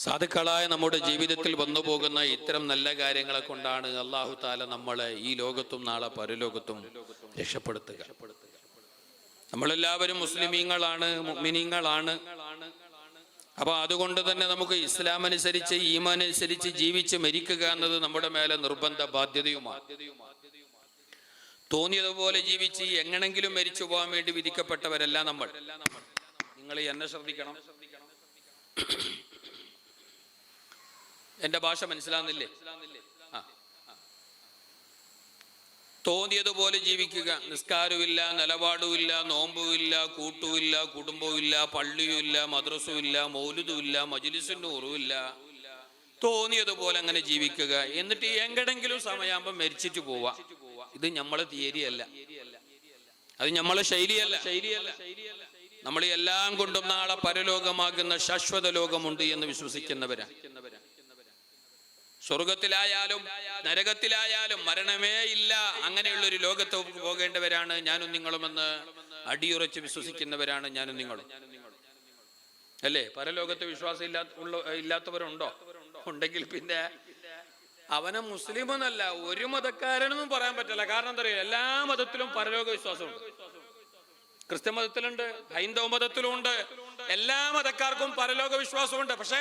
സാധുക്കളായ നമ്മുടെ ജീവിതത്തിൽ വന്നു പോകുന്ന ഇത്തരം നല്ല കാര്യങ്ങളെ കൊണ്ടാണ് അല്ലാഹു തആല നമ്മളെ ഈ ലോകത്തും നാളെ പരലോകത്തും രക്ഷപ്പെടുത്തുക. നമ്മളെല്ലാവരും മുസ്ലിമീങ്ങളാണ്, മുഅ്മിനീങ്ങളാണ്. അപ്പൊ അതുകൊണ്ട് തന്നെ നമുക്ക് ഇസ്ലാം അനുസരിച്ച്, ഈമാൻ അനുസരിച്ച് ജീവിച്ച് മരിക്കുക എന്നത് നമ്മുടെ മേലെ നിർബന്ധ ബാധ്യതയുമാണ്. തോന്നിയതുപോലെ ജീവിച്ച് എങ്ങനെങ്കിലും മരിച്ചു പോകാൻ വേണ്ടി വിധിക്കപ്പെട്ടവരല്ല നമ്മൾ. നിങ്ങൾ എന്നെ ശ്രദ്ധിക്കണം, എന്റെ ഭാഷ മനസ്സിലാകുന്നില്ലേ? തോന്നിയതുപോലെ ജീവിക്കുക, നിസ്കാരവുമില്ല, നിലപാടുമില്ല, നോമ്പുമില്ല, കൂട്ടുമില്ല, കുടുംബവുമില്ല, പള്ളിയുമില്ല, മദ്രസയുമില്ല, മൗലിദുമില്ല, മജ്ലിസുൻ നൂറുമില്ല, തോന്നിയതുപോലെ അങ്ങനെ ജീവിക്കുക. എന്നിട്ട് എങ്ങടെങ്കിലും സമയമാകുമ്പോൾ മരിച്ചിട്ട് പോവാ. ഇത് നമ്മളെ തിയറിയല്ല, അത് നമ്മളെ ശൈലിയല്ല. നമ്മൾ എല്ലാം കൊണ്ടും നാളെ പരലോകമാകുന്ന ശാശ്വത ലോകമുണ്ട് എന്ന് വിശ്വസിക്കുന്നവരാ. സ്വർഗത്തിലായാലും നരകത്തിലായാലും മരണമേ ഇല്ല, അങ്ങനെയുള്ള ഒരു ലോകത്ത് പോകേണ്ടവരാണ് ഞാനും നിങ്ങളുമെന്ന് അടിയുറച്ച് വിശ്വസിക്കുന്നവരാണ് ഞാനും നിങ്ങളും, അല്ലേ? പരലോകത്ത് വിശ്വാസം ഇല്ലാത്തവരുണ്ടോ? ഉണ്ടെങ്കിൽ പിന്നെ അവനെ മുസ്ലിമെന്നല്ല, ഒരു മതക്കാരനൊന്നും പറയാൻ പറ്റില്ല. കാരണം എന്താ പറയുക, എല്ലാ മതത്തിലും പരലോക വിശ്വാസമുണ്ട്. ക്രിസ്ത്യൻ മതത്തിലുണ്ട്, ഹൈന്ദവ മതത്തിലുണ്ട്, എല്ലാ മതക്കാർക്കും പരലോക വിശ്വാസമുണ്ട്. പക്ഷെ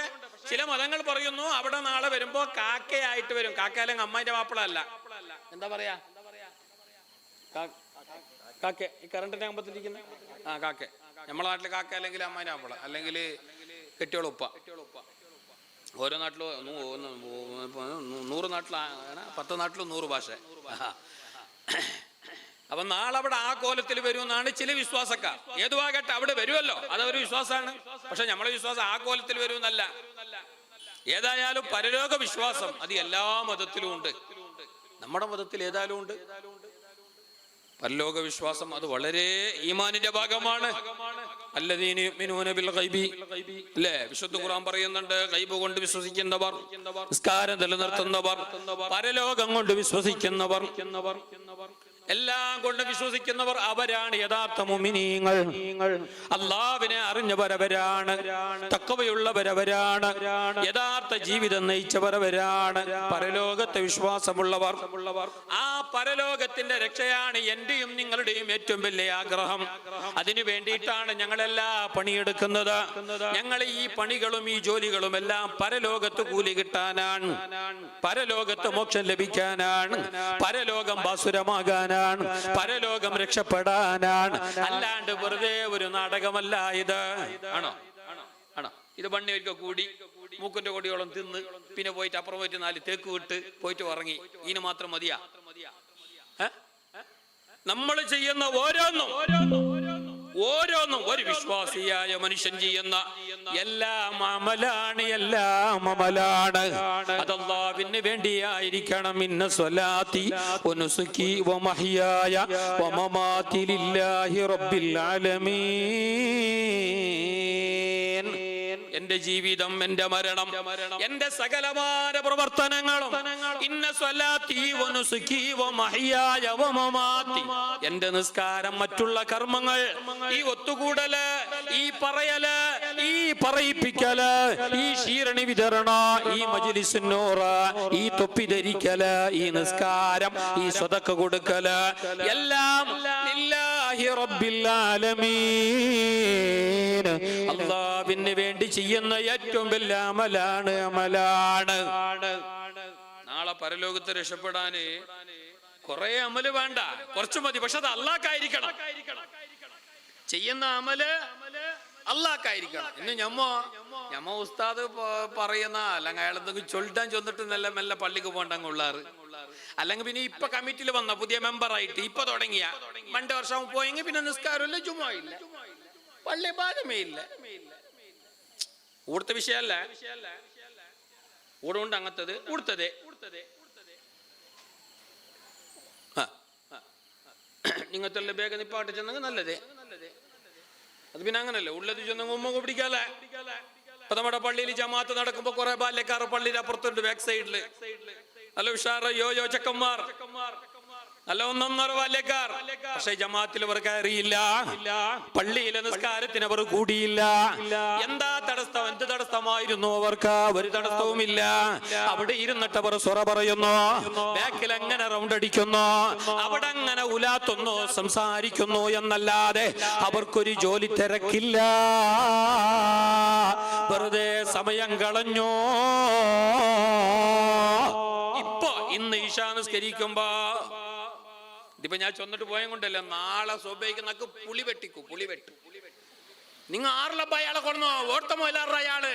ചില മതങ്ങൾ പറയുന്നു അവിടെ നാളെ വരുമ്പോ കാക്കയായിട്ട് വരും. കാക്ക അല്ലെങ്കിൽ അമ്മായിന്റെ മാപ്പിള അല്ല, എന്താ പറയാ, കാക്ക, ഈ കറണ്ടിന്റെ കമ്പത്തിരിക്കുന്ന കാക്ക. നമ്മളെ നാട്ടില് കാക്ക അല്ലെങ്കിൽ അമ്മായിന്റെ മാപ്പിള അല്ലെങ്കിൽ കെട്ടിയോളുപ്പ. ഓരോ നാട്ടിലും 100 നാട്ടിലാണ്, 10 നാട്ടിലും 100 ഭാഷ. അപ്പൊ നാളെ അവിടെ ആ കോലത്തിൽ വരുമെന്നാണ് ചില വിശ്വാസക്കാർ. ഏതുവാകട്ടെ അവിടെ വരുമല്ലോ, അതൊരു വിശ്വാസമാണ്. പക്ഷെ നമ്മളെ വിശ്വാസം ആ കോലത്തിൽ വരുമെന്നല്ല. ഏതായാലും പരലോക വിശ്വാസം അത് എല്ലാ മതത്തിലും ഉണ്ട്. നമ്മുടെ മതത്തിൽ ഏതായാലും ഉണ്ട് പരലോക വിശ്വാസം. അത് വളരെ ഈമാനിന്റെ ഭാഗമാണ്. അല്ലദീന യുഅ്മിനൂന ബിൽ ഗൈബി, അല്ലേ? വിശുദ്ധ ഖുർആൻ പറയുന്നുണ്ട്, ഗൈബ് കൊണ്ട് വിശ്വസിക്കുന്നവർ, നിസ്കാരം നിലനിർത്തുന്നവർ, പരലോകം കൊണ്ട് വിശ്വസിക്കുന്നവർ, എല്ലാം കൊണ്ട് വിശ്വസിക്കുന്നവർ അവരാണ് യഥാർത്ഥ മുഅ്മിനീങ്ങൾ. അല്ലാഹുവിനെ അറിഞ്ഞവരവരാണ്, തഖ്വയുള്ളവരവരാണ്, യഥാർത്ഥ ജീവിതം നയിച്ചവരവരാണ്, പരലോകത്തെ വിശ്വാസമുള്ളവർ. ആ പരലോകത്തിന്റെ രക്ഷയാണ് എന്റെയും നിങ്ങളുടെയും ഏറ്റവും വലിയ ആഗ്രഹം. അതിനു വേണ്ടിയിട്ടാണ് ഞങ്ങളെല്ലാ പണിയെടുക്കുന്നത്. ഞങ്ങൾ ഈ പണികളും ഈ ജോലികളും എല്ലാം പരലോകത്ത് കൂലി കിട്ടാനാണ്, പരലോകത്ത് മോക്ഷം ലഭിക്കാനാണ്, പരലോകം ബാസുരമാകാനാണ്, പരലോകം രക്ഷപ്പെടാനാണ്. അല്ലാണ്ട് വെറുതെ ഒരു നാടകമല്ല ഇത്. ആണോ? ആണോ? ഇത് പണി ഒരിക്കൽ കൂടി മൂക്കിന്റെ കൊടിയോളം തിന്ന് പിന്നെ പോയിട്ട് അപ്പുറം പോയിട്ട് 4 തേക്ക് വിട്ട് പോയിട്ട് ഉറങ്ങി. ഇതിന് മാത്രം മതിയാ? നമ്മൾ ചെയ്യുന്ന ഓരോന്നും ഒരു വിശ്വാസിയായ മനുഷ്യൻ ചെയ്യുന്ന എല്ലാം അമലാണ്, എല്ലാം അമലാണ്. അത് അല്ലാഹുവിന് വേണ്ടിയായിരിക്കണം. ഇന്ന സ്വലാത്തി വനുസുകി വമഹ്യായ വമമാതി ലില്ലാഹി റബ്ബിൽ ആലമീൻ. എന്റെ ജീവിതം, എന്റെ മരണം, എന്റെ സകലമായ പ്രവർത്തനങ്ങളും, ഇന്ന സ്വലാത്തി വനുസുകി വമഹ്യായ വമമാതി, എന്റെ നിസ്കാരം, മറ്റുള്ള കർമ്മങ്ങൾ, ഈ ഒത്തുകൂടല്, ഈ പറയല്, ഈ പറയിപ്പിക്കല്, ഈ ക്ഷീരണി വിതരണ, ഈ മജ്ലിസുൻ നൂറ്, ഈ തൊപ്പി ധരിക്കല്, ഈ നിസ്കാരം, ഈ സ്വതക്ക കൊടുക്കല്, എല്ലാം ലില്ലാഹി റബ്ബിൽ ആലമീൻ. അല്ലാഹുവിന് വേണ്ടി ചെയ്യുന്ന ഏറ്റവും വലിയ അമലാണ്. നാളെ പരലോകത്ത് രക്ഷപ്പെടാന് കുറെ അമല് വേണ്ട, കുറച്ചു മതി. പക്ഷെ അത് അല്ലാഹ്ക്കായിരിക്കണം. ചെയ്യുന്ന അമല് അല്ലാഹ്ക്കായിരിക്കണം. ഇന്ന് ഞമ്മ ഉസ്താദ് പറയുന്ന, അല്ലെങ്കിൽ അയാൾ എന്തെങ്കിലും ചൊല്ലാൻ ചെന്നിട്ട് മെല്ലെ പള്ളിക്ക് പോകണ്ടങ്ങ് ഉള്ളാറ്. അല്ലെങ്കിൽ പിന്നെ ഇപ്പൊ കമ്മിറ്റിയിൽ വന്ന പുതിയ മെമ്പറായിട്ട് ഇപ്പൊ തുടങ്ങിയ 2 വർഷം പോയെങ്കിൽ പിന്നെ നിസ്കാരമില്ല, ജുമുഅയില്ല, പള്ളി ഭാഗമേ ഇല്ല. ഊടുത്ത വിഷയല്ല, ഊടുണ്ട് അങ്ങത്തത് ഊടുത്തതേ. നിങ്ങൾക്കുള്ള ബേഗ നിപ്പാട്ട് ചെന്നെങ്കിൽ നല്ലതേ. അത് പിന്നെ അങ്ങനല്ലേ, ഉള്ളത് ചെന്നെങ്കിൽ ഉമ്മ പിടിക്കാല്ലേ. ഇപ്പൊ നമ്മുടെ പള്ളിയിൽ ജമാഅത്ത് നടക്കുമ്പോ കുറെ ബാല്യക്കാർ പള്ളിയിൽ അപ്പുറത്തുണ്ട്, ബാക്ക് സൈഡില് നല്ല ഉഷാറ് യോയോ ചെക്കന്മാർ. നല്ല ഒന്നൊന്നര ബാല്യക്കാർ. പക്ഷെ ജമാഅത്തിൽ അവർ കയറിയില്ല, പള്ളിയിലെ നിസ്കാരത്തിന് അവർ കൂടിയില്ല. എന്താ തടസ്സം? എന്ത് തടസ്സമായിരുന്നു അവർക്ക്? ഒരു തടസ്സവുമില്ല. അവിടെ ഇരുന്നിട്ട് അവർ സ്വറ പറയുന്നു, ബാക്കിൽ അങ്ങനെ റൗണ്ട് അടിക്കുന്നു, അവിടെ അങ്ങനെ ഉലാത്തുന്നു, സംസാരിക്കുന്നു എന്നല്ലാതെ അവർക്കൊരു ജോലി തിരക്കില്ല. വെറുതെ സമയം കളഞ്ഞു. ഇപ്പൊ ഇന്ന് ഇശാ നിസ്കരിക്കുമ്പോ ഇതിപ്പോ ഞാൻ ചൊന്നിട്ട് പോയ കൊണ്ടല്ല, നാളെ സ്വബൈക്ക് നക്ക് പുളി വെട്ടിക്കൂ, പുളി വെട്ടു. നിങ്ങ ആറിലപ്പ അയാളെ കൊണ്ടോ ഓട്ടമോ ഇല്ലാറ അയാള്.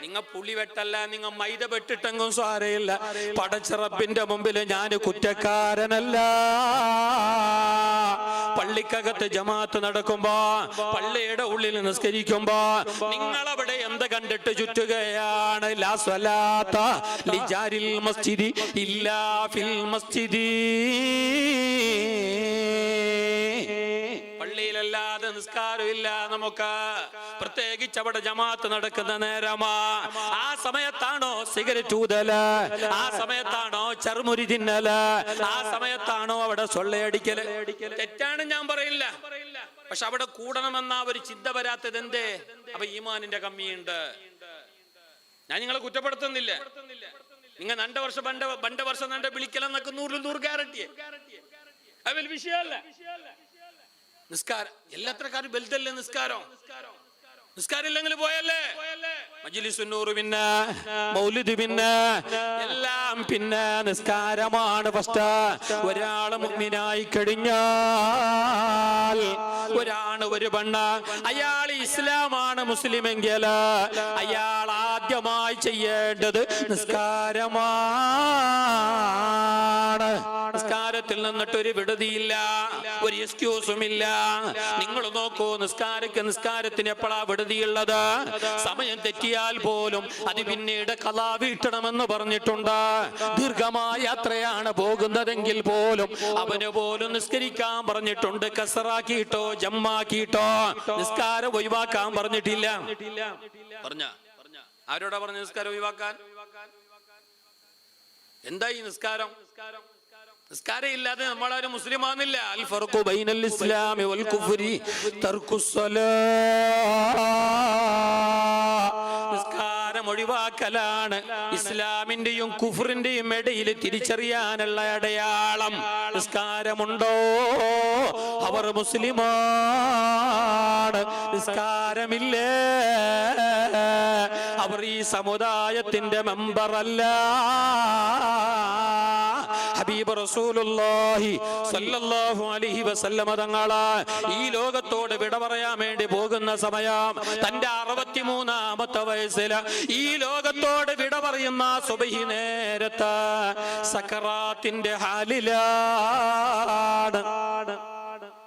നിങ്ങ പുളി വെട്ടല്ല, നിങ്ങ മൈദ വെട്ടിട്ടെങ്കും സാരയില്ല. പടച്ചിറപ്പിന്റെ മുമ്പിൽ ഞാൻ കുറ്റക്കാരനല്ല. പള്ളിക്കകത്ത് ജമാഅത്ത് നടക്കുമ്പോ, പള്ളിയുടെ ഉള്ളിൽ നിസ്കരിക്കുമ്പോ നിങ്ങളവിടെ എന്ത് കണ്ടിട്ട് ചുറ്റുകയാണ്? ലാ സ്വലാത്ത ലിജാരിൽ മസ്ജിദി ഇല്ലാ ഫിൽ മസ്ജിദി. പള്ളിയിലല്ലാതെ നിസ്കാരമില്ല നമുക്ക്. പ്രത്യേകിച്ച് അവിടെ ജമാഅത്ത് നടക്കുന്ന നേരമാ. ആ സമയത്താണോ സിഗരറ്റ് ഊതല്? ആ സമയത്താണോ ചർമുരി തിന്നല്? ആ സമയത്താണോ അവിടെ സൊള്ളയടിക്കല്? തെറ്റാണ് ഞാൻ പറയില്ല, പക്ഷെ അവിടെ കൂടണമെന്ന ഒരു ചിന്ത വരാത്തത് എന്തേ? അപ്പൊ ഈമാനിന്റെ കമ്മിയുണ്ട്. ഞാൻ നിങ്ങളെ കുറ്റപ്പെടുത്തുന്നില്ല. നിങ്ങൾ 2 വർഷം 2 വർഷം വിളിക്കലെന്നൊക്കെ 100 ഗ്യാരണ്ടി. അത് വലിയ വിഷയമല്ല. നിസ്കാരം എല്ലാത്രക്കാരും ബെൽതല്ലേ നിസ്കാരം. നിസ്കാരം ഇല്ലെങ്കിൽ പോയല്ലേ മജ്ലിസുന്നൂറ്, പിന്നെ മൗലിദ്, പിന്നെ എല്ലാം പിന്നെ നിസ്കാരമാണ് ഫസ്റ്റ്. ഒരാള് മുഅ്മിനായി കഴിഞ്ഞാൽ, ഒരാണ് ഒരു പെണ്ണ്, അയാൾ ഇസ്ലാമാണ് മുസ്ലിമെങ്കിൽ അയാൾ ആദ്യമായി ചെയ്യേണ്ടത് നിസ്കാരമാണ്. നിസ്കാരത്തിൽ നിന്നിട്ടൊരു വിടുതിയില്ല, ഒരു എക്സ്ക്യൂസും ഇല്ല. നിങ്ങൾ നോക്കൂ, നിസ്കാരത്തിന് എപ്പോഴാ വിടുതിയുള്ളത്? സമയം തെറ്റിയാൽ പോലും അത് പിന്നീട് ഖളാ വീട്ടണമെന്ന് പറഞ്ഞിട്ടുണ്ട്. ദീർഘമായ യാത്രയാണ് പോകുന്നതെങ്കിൽ പോലും അവന് പോലും നിസ്കരിക്കാൻ പറഞ്ഞിട്ടുണ്ട്. കസറാക്കിയിട്ടോ ജമ്മാക്കിയിട്ടോ നിസ്കാരം ഒഴിവാക്കാൻ പറഞ്ഞിട്ടില്ല. ആരോടാ പറഞ്ഞ നിസ്കാരം ഒഴിവാക്കാൻ? എന്താ ഈ നിസ്കാരം? നിസ്കാരം ഇല്ലാതെ നമ്മളാരും മുസ്ലിം ആകുന്നില്ല. അൽ ഫർഖു ബൈനൽ ഇസ്ലാമി വൽ കുഫ്രി തർക്കുസ്സലാത്ത്. നിസ്കാരം ഒഴിവാക്കലാണ് ഇസ്ലാമിന്റെയും കുഫറിന്റെയും ഇടയിൽ തിരിച്ചറിയാനുള്ള അടയാളം. നിസ്കാരമുണ്ടോ? അവർ മുസ്ലിമാണ്. നിസ്കാരമില്ലേ? അവർ ഈ സമുദായത്തിന്റെ മെമ്പറല്ല. ഹബീബ് റസൂലുള്ളാഹി സ്വല്ലല്ലാഹു അലൈഹി വസല്ലമ തങ്ങളെ ഈ ലോകത്തോട് വിട പറയാൻ വേണ്ടി പോകുന്ന സമയം, തന്റെ 63ാമത്തെ വയസ്സിൽ ഈ ലോകത്തോട് വിട പറയുന്ന സുബഹി നേരത്തെ സക്കറാത്തിന്റെ ഹാലിലാണ്.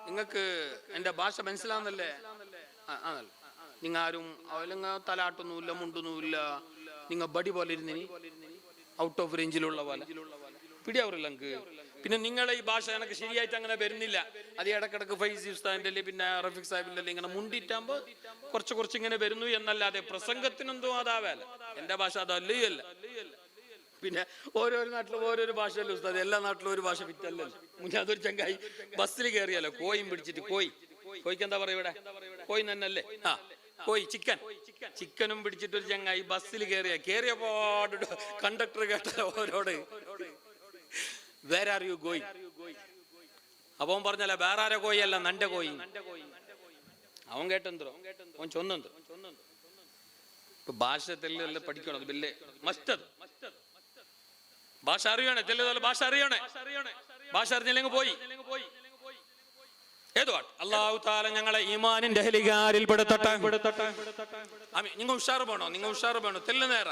നിങ്ങൾക്ക് എന്റെ ഭാഷ മനസ്സിലാവുന്നല്ലേ? നിങ്ങൾ ആരും തലാട്ടൊന്നുമില്ല, മുണ്ടൊന്നുമില്ല. നിങ്ങൾ ബടി പോലെ ഇരുന്നിനി, ഔട്ട് ഓഫ് റേഞ്ചിലുള്ള പോലെ പിടിയാവറില്ല എനിക്ക്. പിന്നെ നിങ്ങളെ ഈ ഭാഷ എനിക്ക് ശരിയായിട്ട് അങ്ങനെ വരുന്നില്ല. അത് ഇടക്കിടക്ക് ഫൈസി ഉസ്താദിന്റെ പിന്നെ റഫീഖ് സാഹിബിന്റെ ഇങ്ങനെ മുണ്ടിട്ടാകുമ്പോ കുറച്ച് ഇങ്ങനെ വരുന്നു എന്നല്ലാതെ പ്രസംഗത്തിനൊന്നും അതാവല്ല. എന്റെ ഭാഷ അതല്ലേ അല്ല. പിന്നെ ഓരോരോ നാട്ടിലും ഓരോരോ ഭാഷയല്ലേ ഉസ്താദ്. എല്ലാ നാട്ടിലും ഒരു ഭാഷ വിറ്റല്ലോ. മുന്നേ അതൊരു ചങ്കായി ബസ്സിൽ കയറിയല്ലോ, കോയും പിടിച്ചിട്ട് കോയിക്ക് എന്താ പറയാ ഇവിടെ? കോയി തന്നെയല്ലേ? ആ കോയി, ചിക്കനും പിടിച്ചിട്ട് ഒരു ചങ്ങായി ബസ്സിൽ കേറിയ പാട് കണ്ടക്ടർ കേട്ട ഓരോട് വേറെ ആർ യു ഗോയിങ്? അപ്പൊ അവൻ പറഞ്ഞല്ല വേറെ ആരോ കോയി അല്ല, നന്റെ കോയി. അവൻ കേട്ടെന്തോ അവൻ ചൊന്നെന്തോ. ഇപ്പൊ ഭാഷ തെല്ലല്ല പഠിക്കണം, അത് വലിയ മസ്റ്റത്. ഭാഷ അറിയണേ, തെല്ലുതല്ല ഭാഷ അറിയണേ. ഭാഷ അറിഞ്ഞില്ലെങ്കിൽ പോയി. അല്ലാഹു തആല ഞങ്ങളെ ഈമാനിന്റെ അഹ്ലികാരിൽ പെടുത്തട്ടെ. നിങ്ങൾ ഉഷാറ് വേണോ? നിങ്ങൾ ഉഷാറ് വേണോ? തെല്ല് നേര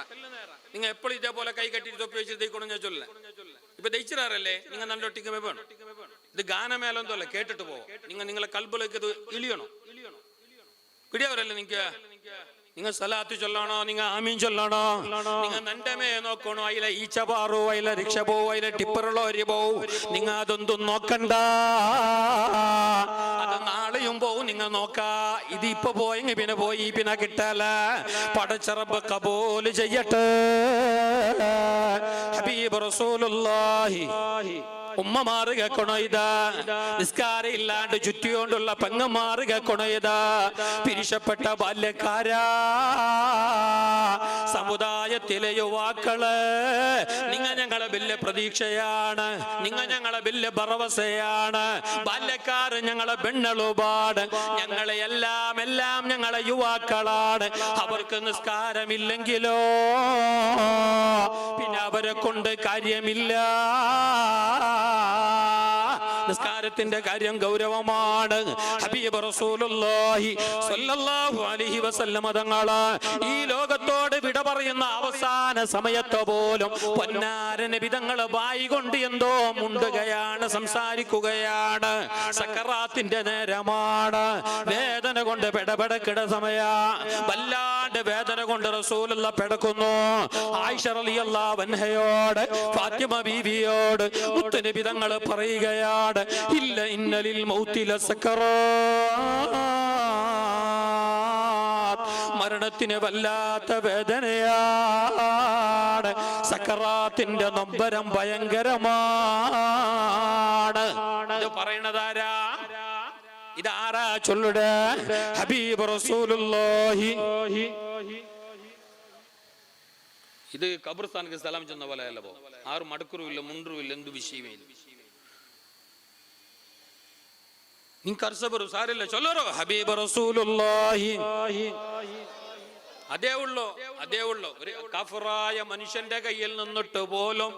നിങ്ങൾ എപ്പോഴും ഇതേപോലെ കൈ കെട്ടിട്ട് തൊപ്പി വെച്ചിട്ടേക്കണം. ഞാൻ ചൊല്ല ഇപ്പൊ ദയിച്ചിറാറല്ലേ? നിങ്ങൾ നല്ലൊട്ടിക്ക് വേണം. ഇത് ഗാനമേലെന്തോ കേട്ടിട്ട് പോവും. നിങ്ങളെ കൽബിലേക്ക് ഇത് ഇളിയണോ? പിടിയവരല്ലേ നിങ്ങൾക്ക്? നിങ്ങൾ സലാത്ത് ചൊല്ലണോ? നിങ്ങൾ ആമീൻ ചൊല്ലണോ? നിങ്ങൾ നന്റമേ നോക്കണോ? അതിലെ ഈച്ച പാറോ, അതിലെ റിക്ഷ പോവും, അതിലെ ടിപ്പറുള്ളവര് പോവും. നിങ്ങൾ അതൊന്നും നോക്കണ്ട. അത് നാളെയും പോവും. നിങ്ങൾ നോക്കാ. ഇത് ഇപ്പൊ പോയെങ്കിൽ പിന്നെ പോയി, പിന്നെ കിട്ടല. പടച്ചറബ് കബൂൽ ചെയ്യട്ടെ. ഹബീബ് റസൂലുള്ളാഹി ഉമ്മമാർ കേൾക്കണോ ഇതാ? നിസ്കാരം ഇല്ലാണ്ട് ചുറ്റിയോണ്ടുള്ള പെങ്ങന്മാർ കേൾക്കണോ ഇതാ? പിരിശപ്പെട്ട ബാല്യക്കാരാ, സമുദായത്തിലെ യുവാക്കള്, നിങ്ങ ഞങ്ങളെ വലിയ പ്രതീക്ഷയാണ്, നിങ്ങ ഞങ്ങളെ വലിയ ഭറവസയാണ്. ബാല്യക്കാർ ഞങ്ങളെ പെണ്ണളുപാട്, ഞങ്ങളെ എല്ലാം ഞങ്ങളെ യുവാക്കളാണ്. അവർക്ക് നിസ്കാരമില്ലെങ്കിലോ പിന്നെ അവരെ കൊണ്ട് കാര്യമില്ല. നിസ്കാരത്തിന്റെ കാര്യം ഗൗരവമാണ്. ഹബീബ് റസൂലുള്ളാഹി സ്വല്ലല്ലാഹു അലൈഹി വസല്ലം തങ്ങള് ഈ ലോകത്തോട് വിട പറയുന്ന അവസാന സമയത്ത് പോലും പൊന്നാര നബി തങ്ങള് വായി കൊണ്ട് എന്തോ മുണ്ടുകയാണ്, സംസാരിക്കുകയാണ്. സക്കറാത്തിന്റെ നേരമാണ്, വേദന കൊണ്ട് പെടപെടക്കിട സമയ, വല്ലാണ്ട് വേദന കൊണ്ട് റസൂലുള്ള പെടക്കുന്നു. ആയിഷ റളിയല്ലാഹു അൻഹയോട്, ഫാത്തിമ ബീവിയോട് മുത്തുനബി തങ്ങള് പറയുകയാണ്, ഇല്ല ഇന്നലിൽ മൗതി ലസക്കറാത്ത്, മരണത്തിന് വല്ലാത്ത വേദനയാണ്, സക്കറാത്തിന്റെ നൊമ്പരം ഭയങ്കരമാണ്. ഇത് പറയണതാരാ? ഇതാരാ ചൊല്ലുടെ? ഹബീബ് റസൂലുള്ളാഹി. ഇത് ഖബർസ്ഥാനക്ക് സലാം ചെന്ന പോലെ അല്ല, ആരും മടക്കുറുമില്ല, മുണ്ടുമില്ല, എന്തു വിഷയമേ ഇല്ല. നിങ്ങൾക്ക് അർസബറു സാരില്ല, ചൊല്ലറോ ഹബീബ് റസൂലുള്ളാഹി. അതേ ഉള്ളൂ. ഒരു കാഫിറായ മനുഷ്യന്റെ കയ്യിൽ നിന്നിട്ട് പോലും,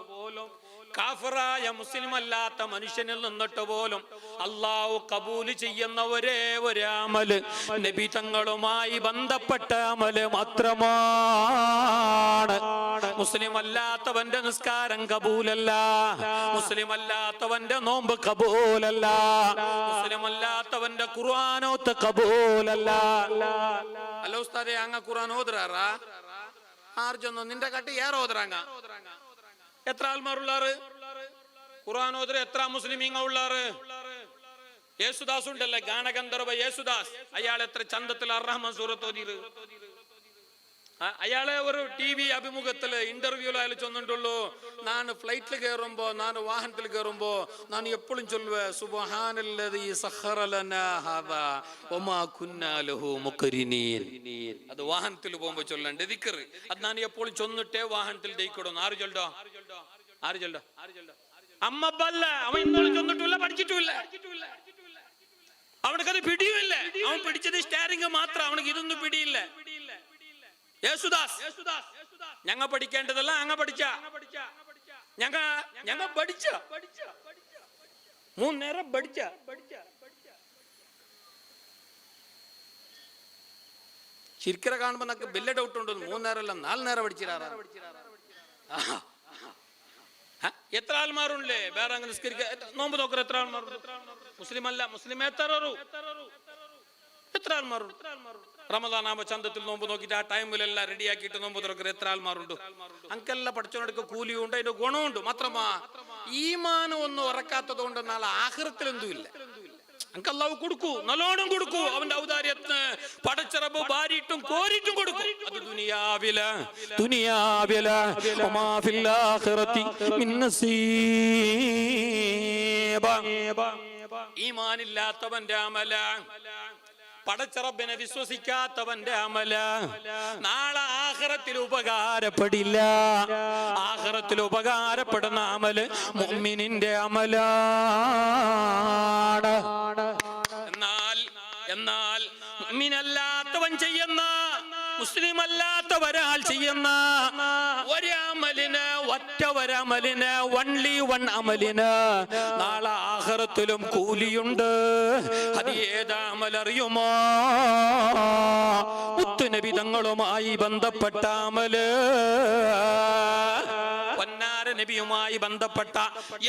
കാഫിറായ മുസ്ലിം അല്ലാത്ത മനുഷ്യനിൽ നിന്നിട്ട് പോലും അള്ളാഹു കബൂൽ ചെയ്യുന്ന ഒരേ ഒരു അമല് നബി തങ്ങളുമായി ബന്ധപ്പെട്ട അമല് മാത്രമാണ്. മുസ്ലിം അല്ലാത്തവന്റെ നിസ്കാരം കബൂലല്ല, മുസ്ലിം അല്ലാത്തവന്റെ നോമ്പ് കബൂലല്ല, മുസ്ലിം അല്ലാത്തവന്റെ ഖുർആനോത്ത് കബൂലല്ല. അല്ല ഉസ്താദേ, അങ്ങ ഖുർആൻ ഓതുറാറാ? ആർജൊന്നു നിന്റെ കട്ടി ഏറെ ഓതുറാങ്ങ? എത്ര ആൾമാരുള്ളാറ് ഖുർആൻ ഓതുற? എത്ര മുസ്ലിമീങ്ങ ഉള്ളാറ്? യേശുദാസ് ഉണ്ടല്ലേ, ഗാനഗന്ധർവ യേശുദാസ്, അയാൾ എത്ര ചന്തത്തിൽ അർ-റഹ്മാൻ സൂറത്ത് ഓതിയത്? അയാളെ ഒരു TV അഭിമുഖത്തില് ഇന്റർവ്യൂല് അയാൾ ചൊന്നിട്ടുള്ളൂ, ഞാൻ ഫ്ലൈറ്റിൽ കയറുമ്പോ, ഞാൻ വാഹനത്തിൽ കയറുമ്പോ ഞാൻ എപ്പോഴും ചൊല്ലുവേ സുബ്ഹാനല്ലദീ സഖറ ലനാ ഹാദാ വമാ കുന്നാ ലഹു മുഖരിനീൻ. അത് വാഹനത്തിൽ പോകുമ്പോ ചൊല്ലണ്ട് ദിക്ർ. അത് ഞാൻ എപ്പോഴും ചൊന്നിട്ടേ വാഹനത്തിൽ ദയിക്കടും. ആര് ചൊല്ലോ? അമ്മബല്ല, അവൻ ഇന്നോളം ചൊന്നിട്ടില്ല, പഠിച്ചിട്ടില്ല, അവനക്കത് പിടിയുമില്ല. അവൻ പിടിച്ചത് സ്റ്റാരിങ് മാത്രം, അവനക്ക് ഇതൊന്നും പിടിയില്ല. യേശുദാസ്, ഞങ്ങ പഠിക്കേണ്ടതല്ല, അങ്ങ പഠിച്ച, ഞങ്ങ പഠിച്ച, 3 നേരം പഠിച്ച. ശിർക്കര കാണുമ്പോ നമുക്ക് വലിയ ഡൗട്ട് ഉണ്ട്. 3 നേരമല്ല, 4 നേരം പഠിച്ചിരാറാ. എത്ര ആൾമാരുണ്ടല്ലേ വേറെ അങ്ങനെ നിസ്കരിക്കുക? നോമ്പ് നോക്കറ എത്ര ആൾമാരുണ്ട്? മുസ്ലിം അല്ല, മുസ്ലിം എത്ര ആൾമാരുണ്ട്? റമദാൻ ആകുമ്പോ ചന്തത്തിൽ നോമ്പ് നോക്കിയിട്ട് ആ ടൈമിലെല്ലാം റെഡിയാക്കിയിട്ട് നോമ്പ് തുറക്കറ് എത്ര ആൾമാരുണ്ട്? അങ്കെല്ലാം പഠിച്ചോണ്ടെടുക്ക കൂലിയുണ്ട്, അതിന്റെ ഗുണമുണ്ട്. മാത്രമാ ഈമാനം ഒന്നും ഉറക്കാത്തത് കൊണ്ട് നാളെ ആഖിറത്തിൽ എന്തും ഇല്ല. അനക്ക് അല്ലാഹു കൊടുക്കൂ, നല്ലോണം കൊടുക്കൂ. അവന്റെ ഔദാര്യത്തിന് പടച്ചറബ് ഭാരിയിട്ടും കോരിയിട്ടും കൊടുക്കും. അത് ദുനിയാവില വമാ ഫിൽ ആഖിറതി മിൻ നസീബ. ഈമാനില്ലാത്തവന്റെ അമല, പടച്ചറബിനെ വിശ്വസിക്കാത്തവന്റെ അമല നാളെ ആഖിറത്തിൽ ഉപകാരപ്പെടില്ല. ആഖിറത്തിൽ ഉപകാരപ്പെടുന്ന അമല് മുഅ്മിനിന്റെ അമലാണ്. എന്നാൽ മുഅ്മിനല്ലാത്തവൻ ചെയ്യുന്ന, മുസ്ലിം അല്ലാത്ത ഒരാൾ ചെയ്യുന്ന ഒരമലിന്, ഒറ്റ ഒരമലിന്, വൺലി വൺ അമലിന് നാളെ ആഖിറത്തിലും കൂലിയുണ്ട്. അത് ഏതാ അമലറിയുമോ? മുത്തുനബി തങ്ങളുമായി ബന്ധപ്പെട്ട അമല്, പൊന്നാര നബിയുമായി ബന്ധപ്പെട്ട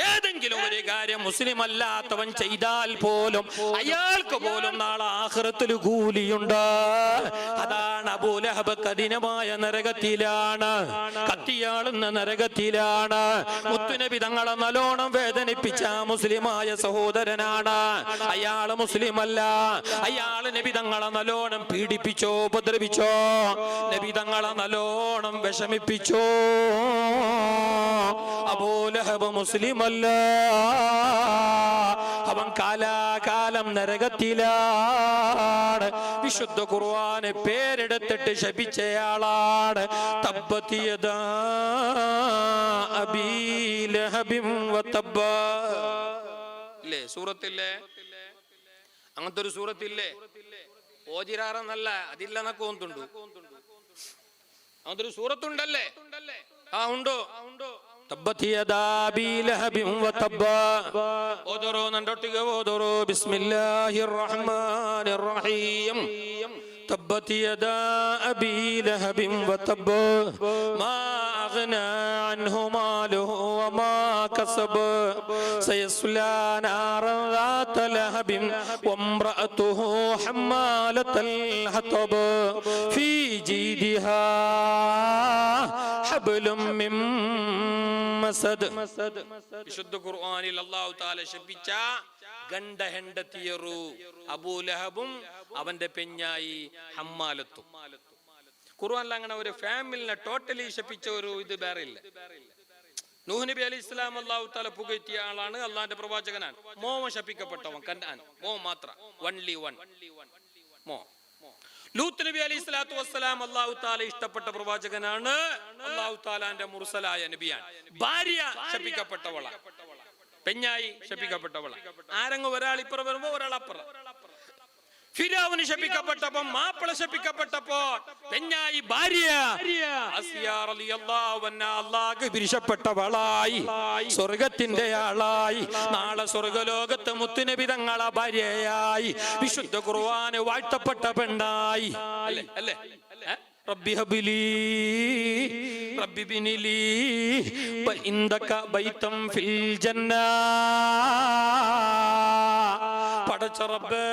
ഏതെങ്കിലും ഒരു കാര്യം മുസ്ലിം അല്ലാത്തവൻ ചെയ്താൽ പോലും അയാൾക്ക് പോലും നാളെ ആഖിറത്തിൽ കൂലിയുണ്ട്. അതാണ് അബൂലഹബ് കഠിനമായ നരകത്തിലാണ്, കത്തിയാളുന്ന നരകത്തിലാണ്. മുത്തുനബി തങ്ങളെ നല്ലോണം വേദനിപ്പിച്ച മുസ്ലിമായ സഹോദരനാണ്. അയാള് മുസ്ലിം അല്ല, അയാള് നബി തങ്ങളെ നല്ലോണം പീഡിപ്പിച്ചോ, ഉപദ്രവിച്ചോ, നബി തങ്ങളെ നല്ലോണം വിഷമിപ്പിച്ചോ. അബൂലഹബ് മുസ്ലിമല്ല, അവൻ കാലാകാലം നരകത്തിലാണ്. വിശുദ്ധ ഖുർആന് പേരെടുത്തിട്ട് ശപിച്ചയാളാണ്. തബ്ബത് യദാ അബീ ലഹബിൻ വതബ്ബ. ഇല്ലേ സൂറത്തില്ലേ, അങ്ങനത്തെ ഒരു സൂറത്തില്ലേ? ഓജിറാറെന്നല്ല, അതില്ലെന്നൊക്കെ തോന്നുന്നുണ്ട്. അങ്ങനത്തെ ഒരു സൂറത്തുണ്ടല്ലേ? ആ ഉണ്ടോ? തബ്ബത് യദാ അബീ ലഹബിൻ വതബ്ബ. ഓദറോ നണ്ടൊട്ടിക ഓദറോ. ബിസ്മില്ലാഹിർ റഹ്മാനിർ റഹീം. تبت يدا أبي لهب وتب ما أغنى عنه ماله وما كسب سيصلى نارا ذات لهب وامرأته حمالة الحطب في جيدها حبل من مسد. വിശുദ്ധ ഖുർആനിൽ അല്ലാഹു തആല ശപിച്ച ഗണ്ട ഹെണ്ടത്തിയറു അബൂലഹബും അവന്റെ പെഞ്ഞായി ഹമ്മാലത്തും. ഖുർആനിൽ അങ്ങനെ ഒരു ഫാമിലിനെ ടോട്ടലി ശപിച്ച ഒരു ഇത് വേറെ ഇല്ല. നൂഹ് നബി അലൈഹി ഇസ്ലാം അല്ലാഹു തആല പുകഴ്ത്തിയ ആളാണ്, അള്ളാന്റെ പ്രവാചകനാണ്. മോമ ശപിക്കപ്പെട്ടവൻ കനാൻ, മോ മാത്ര, വൺലി വൺ മോ. ലൂത്ത് നബി അലൈഹി സ്വലാത്തു വസ്സലാം അല്ലാഹു തആല ഇഷ്ടപ്പെട്ട പ്രവാചകനാണ്, അല്ലാഹു തആലാന്റെ മുർസലായ നബിയാണ്. ഭാര്യ ശപിക്കപ്പെട്ടവളാണ്, പെഞ്ഞായി ശപിക്കപ്പെട്ടവളാണ്. ആരെങ്കിലും ഒരാൾ ഇപ്പുറം വരുമ്പോ ഒരാൾ അപ്പുറം. ഫിരൗന് ശപിക്കപ്പെട്ടപ്പോ, മാപ്പിള ശപിക്കപ്പെട്ടപ്പോ പെഞ്ഞായി ഭാര്യ ആസിയ റളിയല്ലാഹു അൻഹാ അല്ലാഹുവിന് പിരിശപ്പെട്ടവളായി, സ്വർഗത്തിന്റെ ആളായി, നാളെ സ്വർഗലോകത്ത് മുത്തുനബി തങ്ങളെ ഭാര്യയായി, വിശുദ്ധ ഖുർആന് വാഴ്ത്തപ്പെട്ട പെണ്ണായി. അല്ലേ? റബ്ബി ഹബ്ലി റബ്ബി ബിനിലി വഇൻദക ബൈതം ഫിൽ ജന്ന. പടച്ച റബ്ബേ,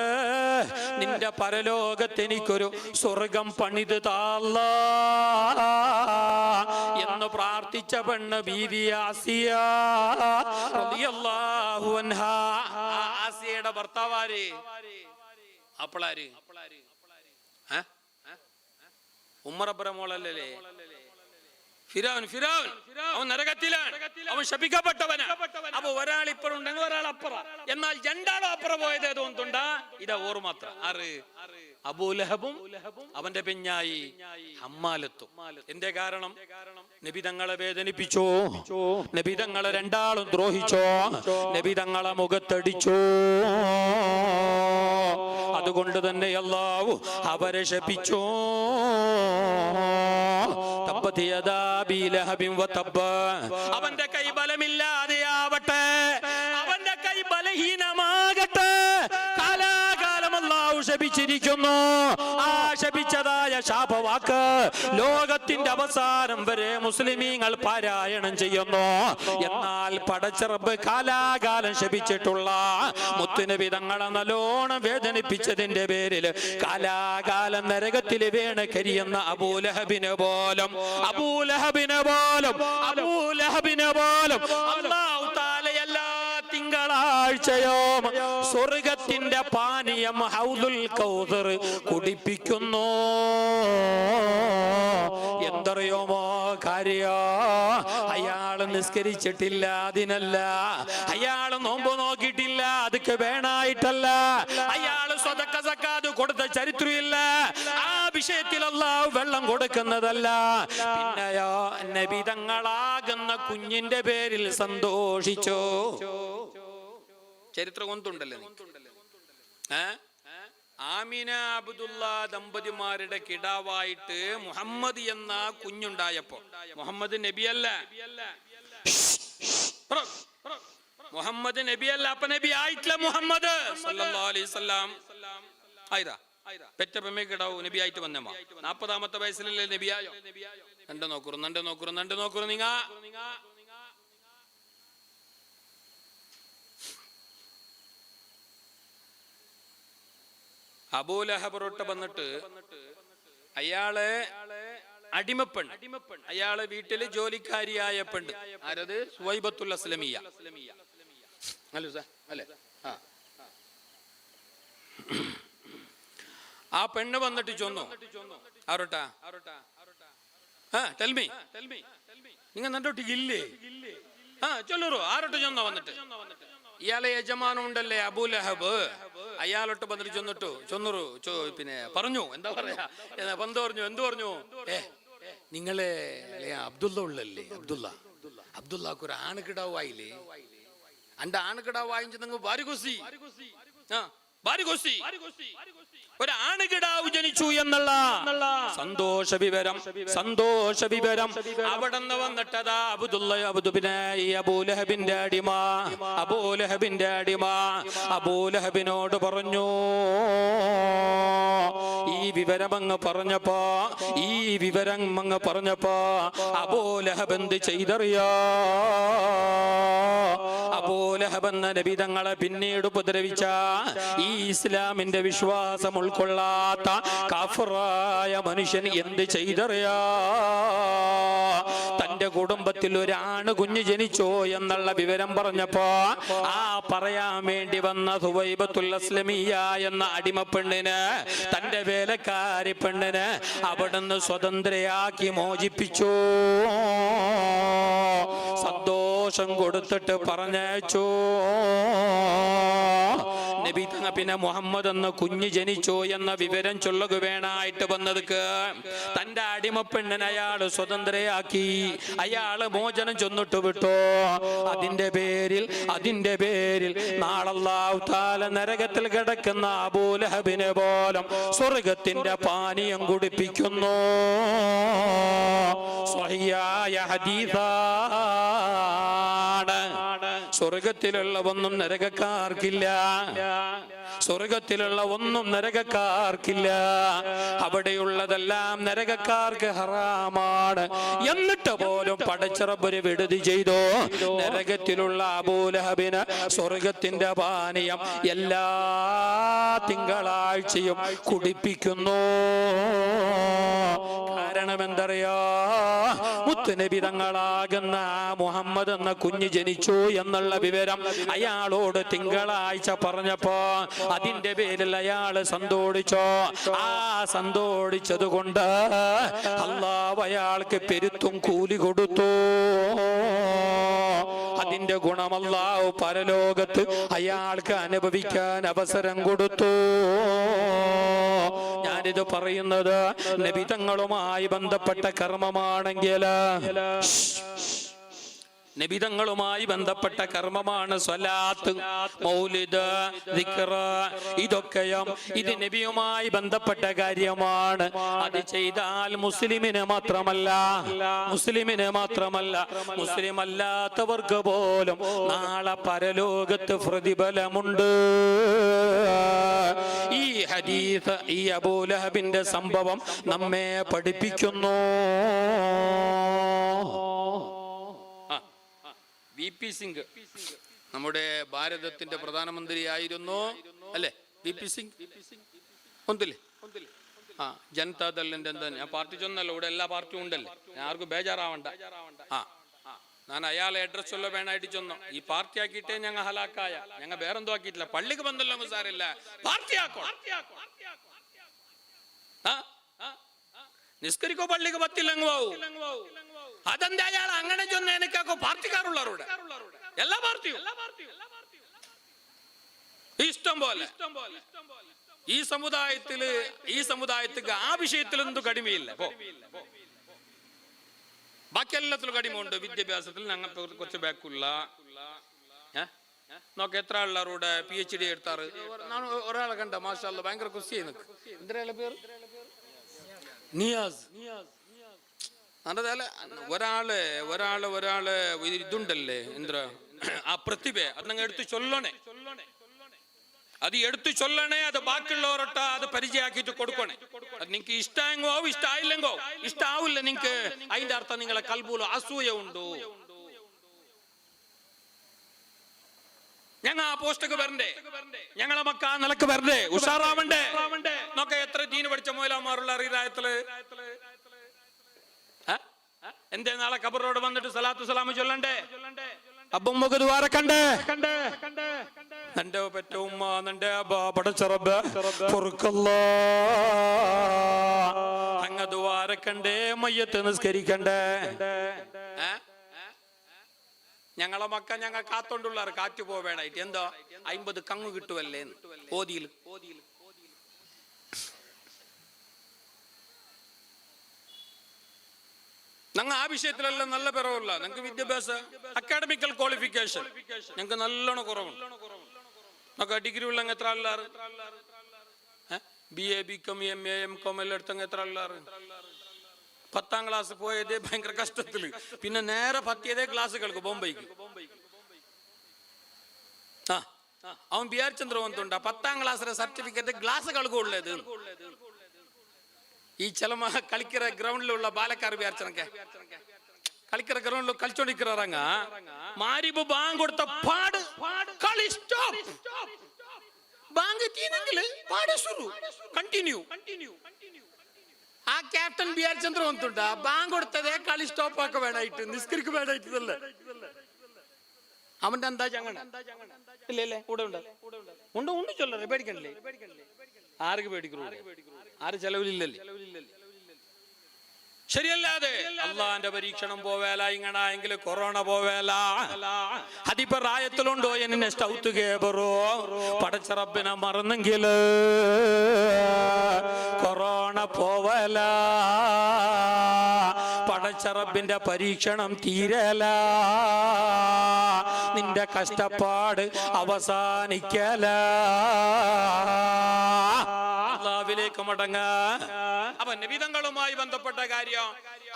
നിന്റെ പരലോകത്ത് എനിക്കൊരു സ്വർഗം പണിത് താല്ലാ എന്ന് പ്രാർത്ഥിച്ച പെണ്ണ് ബീവി ആസിയ റളിയല്ലാഹു അൻഹാ. ആസിയയുടെ ഭർത്താവാര്? അപ്പളാര്? ഉമ്മറബ്ബറ മോളല്ലേ? ഫിരൗൻ അവൻ നരകത്തിലാണ്, അവൻ ശപിക്കപ്പെട്ടവനാ. അപ്പൊ ഒരാൾ ഇപ്പഴുണ്ടെങ്കിൽ ഒരാൾ അപ്പുറം. എന്നാൽ രണ്ടാളും അപ്പുറം പോയത് തോന്നുന്നുണ്ടാ? ഇതാ ഓർ മാത്രം. ആറ്? അബൂലഹബും അവന്റെ പെഞ്ഞായി ഹമ്മാലത്തും. എന്തേ കാരണം? നബി തങ്ങളെ വേദനിപ്പിച്ചോ, നബി തങ്ങളെ രണ്ടാളും ദ്രോഹിച്ചോ, നബി തങ്ങളെ മുഖത്തടിച്ചോ. അതുകൊണ്ട് തന്നെ അല്ലാഹു അവരെ ശപിച്ചോ. തബ്ബത് യദാ അബീ ലഹബിൻ വതബ്ബ. അവന്റെ കൈ ബലമില്ലാതെയാവട്ടെ, അവന്റെ കൈ ബലഹീനമാകട്ടെ. കാലാകാലം അല്ലാഹു ശപിച്ചിരിക്കുന്നു. ആ ശപിച്ചതായ ശാപവാക്ക് ലോകത്തിന്റെ അവസാനം വരെ മുസ്ലിമീങ്ങൾ പാരായണം ചെയ്യുന്നു. എന്നാൽ പടച്ച റബ്ബ് കാലാകാലം ശപിച്ചിട്ടുള്ള മുത്തുനബി തങ്ങളെ നല്ലോണം വേദനിപ്പിച്ചതിന്റെ പേരിൽ കാലാകാലം നരകത്തിൽ വീണ് കരിയുന്ന അബൂലഹബിന് പോലും അല്ലാഹു തആല എല്ലാ തിങ്കളാഴ്ചയും സ്വർഗത്തിന്റെ പാനീയം ഹൗദുൽ കൗസർ കുടിപ്പിക്കുന്നു. എന്തറിയോമോ കാര്യോ? അയാള് നിസ്കരിച്ചിട്ടില്ല, അതിനല്ല. അയാള് നോമ്പ് നോക്കിയിട്ടില്ല, അതൊക്കെ വേണായിട്ടല്ല. അയാള് സ്വതക്ക സക്കാത്ത് കൊടുത്ത ചരിത്രമില്ല. ആ വിഷയത്തിൽ അല്ലാഹു വെള്ളം കൊടുക്കുന്നതല്ല. പിന്നെയോ നബി തങ്ങളാകുന്ന കുഞ്ഞിന്റെ പേരിൽ സന്തോഷിച്ചോ. ചരിത്രം ഒന്നുണ്ടല്ലേ? ആമിന അബ്ദുള്ള ദമ്പതിമാരുടെ കിടാവായിട്ട് മുഹമ്മദ് എന്ന കുഞ്ഞുണ്ടായപ്പോ, മുഹമ്മദ് നബിയല്ല, മുഹമ്മദ് നബിയല്ല, അപ്പൊ നബി ആയിട്ടില്ല മുഹമ്മദ് സല്ലല്ലാഹു അലൈഹി വസല്ലം. ആയിരാ പെറ്റപ്പമ്മേ കിടാവൂ നബി ആയിട്ട് വന്നമ്മ. 40-ാമത്തെ വയസ്സിലല്ലേ നബിയായോ? നണ്ട് നോക്കുറു നിങ്ങ. അബൂലഹബറൊട്ട വന്നിട്ട് അയാളെ അടിമപ്പെൺ, അയാളെ വീട്ടില് ജോലിക്കാരിയായ പെണ്ണ്. ആരത്? സുവൈബത്തുൽ അസ്ലമിയ അല്ലേ? ആ പെണ്ണ് വന്നിട്ട് ചൊന്നു, ആരോട്ടാ ടെൽമി നിങ്ങൾ നട്ടോട്ടില്ലേ ചൊല്ലൂറു ആരോട്ട് ചെന്നോ വന്നിട്ട് ഇയാളെ യജമാനം ഉണ്ടല്ലേ അബൂലഹബ് അയാളോട്ട് വന്നിട്ട് ചൊന്നൂറു പിന്നെ പറഞ്ഞു എന്താ പറയാ എന്ത് പറഞ്ഞു നിങ്ങളെ അബ്ദുള്ള ഉള്ളല്ലേ അബ്ദുള്ളക്ക് ഒരു ആണുകിടാവായില്ലേ അന്റെ ആണുകിടാവായി നിങ്ങൾ ഭാര്യകൊസി ഒരു ആണുകിടാവ് ജനിച്ചു എന്നുള്ള സന്തോഷ വിവരം അവിടെ നിന്ന് വന്നിട്ടതാ അബൂലഹബിന്റെ അടിമ അബൂലഹബിനോട് പറഞ്ഞു ഈ വിവരം അങ്ങ് പറഞ്ഞപ്പോ അബൂലഹബ് എന്ത് ചെയ്തറിയോ അബൂലഹബ് എന്ന നബി തങ്ങളെ പിന്നീട് ഉപദ്രവിച്ച ഈ ഇസ്ലാമിന്റെ വിശ്വാസം ഉൾക്കൊള്ളാത്ത കാഫിറായ മനുഷ്യൻ എന്ത് ചെയ്തറിയാ തന്റെ കുടുംബത്തിൽ ഒരാണ് കുഞ്ഞ് ജനിച്ചോ എന്നുള്ള വിവരം പറഞ്ഞപ്പോ പറയാൻ വേണ്ടി വന്ന സുവൈബത്തുൽ അസ്ലമിയ എന്ന അടിമപ്പെണ്ണിന് തന്റെ വേലക്കാരി പെണ്ണിന് അവിടുന്ന് സ്വതന്ത്രയാക്കി മോചിപ്പിച്ചു സന്തോഷം കൊടുത്തിട്ട് പറഞ്ഞയച്ചു നബി തങ്ങ പിന്നെ മുഹമ്മദ് എന്ന കുഞ്ഞ് ജനിച്ചു എന്ന വിവരം ചൊല്ലുക വേണായിട്ട് വന്നതുക്ക് തന്റെ അടിമപ്പെണ്ണിനെ അയാള് സ്വതന്ത്രയാക്കി അയാള് മോചനം ചൊന്നിട്ട് വിട്ടോ അതിന്റെ പേരിൽ നാളെ അല്ലാഹു തആല നരകത്തിൽ കിടക്കുന്ന അബൂലഹബിനെ പോലും സ്വർഗത്തിന്റെ പാനീയം കുടിപ്പിക്കുന്നു സ്വഹിയായ ഹദീസാണ് സ്വർഗത്തിലുള്ള ഒന്നും നരകക്കാർക്കില്ല അവിടെയുള്ളതെല്ലാം നരകക്കാർക്ക് ഹറാമാണ് എന്നിട്ട് പോലും പടച്ചറബ് വിടുതി ചെയ്തോ നരകത്തിലുള്ള അബൂലഹബിന് സ്വർഗത്തിന്റെ പാനീയം എല്ലാ തിങ്കളാഴ്ചയും കുടിപ്പിക്കുന്നു കാരണം എന്തറിയോ മുത്തുനബി തങ്ങളാകുന്ന മുഹമ്മദ് എന്ന കുഞ്ഞ് ജനിച്ചു എന്നുള്ള വിവരം അയാളോട് തിങ്കളാഴ്ച പറഞ്ഞപ്പോ അതിന്റെ പേരിൽ അയാള് സന്തോഷിച്ചത് കൊണ്ട് അല്ലാഹു അയാൾക്ക് പെരുത്തും കൂലി കൊടുത്തു അതിന്റെ ഗുണം അല്ലാഹു പരലോകത്ത് അയാൾക്ക് അനുഭവിക്കാൻ അവസരം കൊടുത്തു ഞാനിത് പറയുന്നത് നബിതങ്ങളുമായി ബന്ധപ്പെട്ട കർമ്മമാണെങ്കിൽ നബിതങ്ങളുമായി ബന്ധപ്പെട്ട കർമ്മമാണ് സ്വലാത്ത് മൗലിദ് ദിക്ർ ഇതൊക്കെയും ഇത് നബിയുമായി ബന്ധപ്പെട്ട കാര്യമാണ് അത് ചെയ്താൽ മുസ്ലിമിന് മാത്രമല്ല മുസ്ലിം അല്ലാത്തവർക്ക് പോലും നാളെ പരലോകത്ത് പ്രതിഫലമുണ്ട് ഈ ഹദീസ് ഈ അബൂലഹബിന്റെ സംഭവം നമ്മെ പഠിപ്പിക്കുന്നു VP സിംഗ് നമ്മുടെ ഭാരതത്തിന്റെ പ്രധാനമന്ത്രിയായിരുന്നു അല്ലെ VP സിംഗ് ഒന്നില്ലേ ജനതാദളിന്റെ എന്താ ഞാൻ പാർട്ടി ചൊന്നല്ലോ ഇവിടെ എല്ലാ പാർട്ടിയും ഉണ്ടല്ലേ ഞാൻ ആർക്കും ബേജാറാവണ്ട ഞാൻ അയാളെ അഡ്രസ് ചൊല്ല വേണായിട്ട് ചൊന്നോ ഈ പാർട്ടി ആക്കിയിട്ടേ ഞങ്ങൾ ഹലാക്കായ ഞങ്ങൾ വേറെന്തോ ആക്കിയിട്ടില്ല പള്ളിക്ക് ബന്ധല്ലോ സാറില്ല പാർട്ടി ആക്കോ നിസ്കരിക്കോ പള്ളിക്ക് പത്തില്ലങ്ങ് പോവും അതെന്താ അയാൾ അങ്ങനെ ചൊന്ന എനിക്കാക്കോ പാർട്ടിക്കാരുള്ളവരുടെ എല്ലാ പാർട്ടിയും ഇഷ്ടം പോലെ ഈ സമുദായത്തില് ആ വിഷയത്തിൽ എന്തു കടിമയില്ല ബാക്കി എല്ലാത്തിലും കടിമുണ്ട് വിദ്യാഭ്യാസത്തിൽ ഞങ്ങൾ കുറച്ച് ബാക്കുള്ള നോക്ക എത്ര ആളുടെ PhD എടുത്താറ് ഒരാളെ കണ്ട മാഷാ അല്ലാഹ് ഭയങ്കര കുസി എന്താ പേര് നിയാസ് ഒരാള് ഇതുണ്ടല്ലേ എന്താ ആ പ്രതിഭ അത് നിങ്ങൾ എടുത്ത് ചൊല്ലണേ അത് ബാക്കിയുള്ളവരൊട്ട അത് പരിചയമാക്കിയിട്ട് കൊടുക്കണേ അത് നിങ്ങൾക്ക് ഇഷ്ടമെങ്കോ ഇഷ്ടമായില്ലെങ്കോ ഇഷ്ടാവില്ല നിങ്ങക്ക് അതിന്റെ അർത്ഥം നിങ്ങളെ കൽബൂലോ അസൂയ ഉണ്ടോ ഞങ്ങൾ ആ പോസ്റ്റൊക്കെ വരണ്ടേ ഞങ്ങളെ മക്ക ആ നിലക്ക് വരണ്ടേ ഉഷാറാവണ്ടേ നോക്ക എത്ര ദീന് പഠിച്ച മോലാമാറുള്ള അറിയായത്തില് എന്തേ നാളെ ഖബറോട് വന്നിട്ട് സലാത്തു സലാം ചൊല്ലണ്ടേ അബ്ബും മുഖദ്വാര കണ്ടേ എന്റെ പെറ്റ ഉമ്മ എന്റെ പടച്ചറബ് അങ്ങ ദ്വാരക്കണ്ടേ മയ്യത്ത് നിസ്കരിക്കണ്ടേ ഞങ്ങളെ മക്ക ഞങ്ങൾ കാത്തോണ്ടുള്ളാറ് കാറ്റ് പോവേണായിട്ട് എന്തോ 50 കങ്ങ് കിട്ടുമല്ലേ ഓതിയിൽ ഞങ്ങൾ ആ വിഷയത്തിലെല്ലാം നല്ല പിറവില്ല. ഞങ്ങൾക്ക് വിദ്യാഭ്യാസ അക്കാഡമിക്കൽ ക്വാളിഫിക്കേഷൻ ഞങ്ങൾക്ക് നല്ലോണം കുറവുണ്ട്. നമുക്ക് ഡിഗ്രി ഉള്ള എത്ര ആളാറ്, BA BCom MA MCom എല്ലാം എടുത്തങ്ങ് എത്ര ആളാറ്. 10ാം ക്ലാസ് പോയതേ ഭയങ്കര കഷ്ടത്തില്, പിന്നെ നേരെ പറ്റിയതേ ക്ലാസ്സുകൾക്ക് ബോംബെക്ക്. അവൻ ബിആർ ചന്ദ്രവന്തുണ്ട 10ാം ക്ലാസ്സിലെ സർട്ടിഫിക്കറ്റ് ക്ലാസ്സുകൾക്ക് ഉള്ളത്. ഈ ചില കളിக்கிற ഗ്രൗണ്ടിലുള്ള ബാലക്കാർ വിചാരിച്ചനക്കെ കളിக்கிற ഗ്രൗണ്ടിൽ കളിച്ചോണ്ടിരിക്கிறாங்க. മാരിബ് ബാങ്ക് കൊടുത്ത പാട് കളി സ്റ്റോപ്പ്, ബാങ്ക് തീരെങ്കിൽ പാട് ശുരു കണ്ടിന്യൂ. ആ ക്യാപ്റ്റൻ ബിആർ ചന്ദ്രവന്തുണ്ട ബാങ്ക് കൊടുത്തതേ കളി സ്റ്റോപ്പ് ആക്ക വേണായിട്ട്, നിസ്കരിക്ക് വേണായിട്ടല്ലേ. അവന്റെ എന്താ ചങ്ങനെ ഇല്ലേ കൂടെ ഉണ്ട് ഉണ്ട് ഉണ്ട് ചൊല്ലേ പേടിക്കണ്ടേ. ആർക്ക് പേടിക്കൂ, ആര് ചെലവിലില്ലല്ലേ. ശരിയല്ലാതെ അള്ളാന്റെ പരീക്ഷണം പോവേല ഇങ്ങനെങ്കിൽ കൊറോണ പോവേല. അതിപ്പോ റായത്തിലുണ്ടോ എന്നെ സ്റ്റൗത്ത് കേബറോ പടച്ച റബ്ബിനെ മറന്നെങ്കില് കൊറോണ പോവല. പടച്ച റബ്ബിന്റെ പരീക്ഷണം തീരല, നിന്റെ കഷ്ടപ്പാട് അവസാനിക്കല. അല്ലാഹുവിലേക്ക് മടങ്ങ. അപ്പൊ നബിതങ്ങളുമായി ബന്ധപ്പെട്ട കാര്യം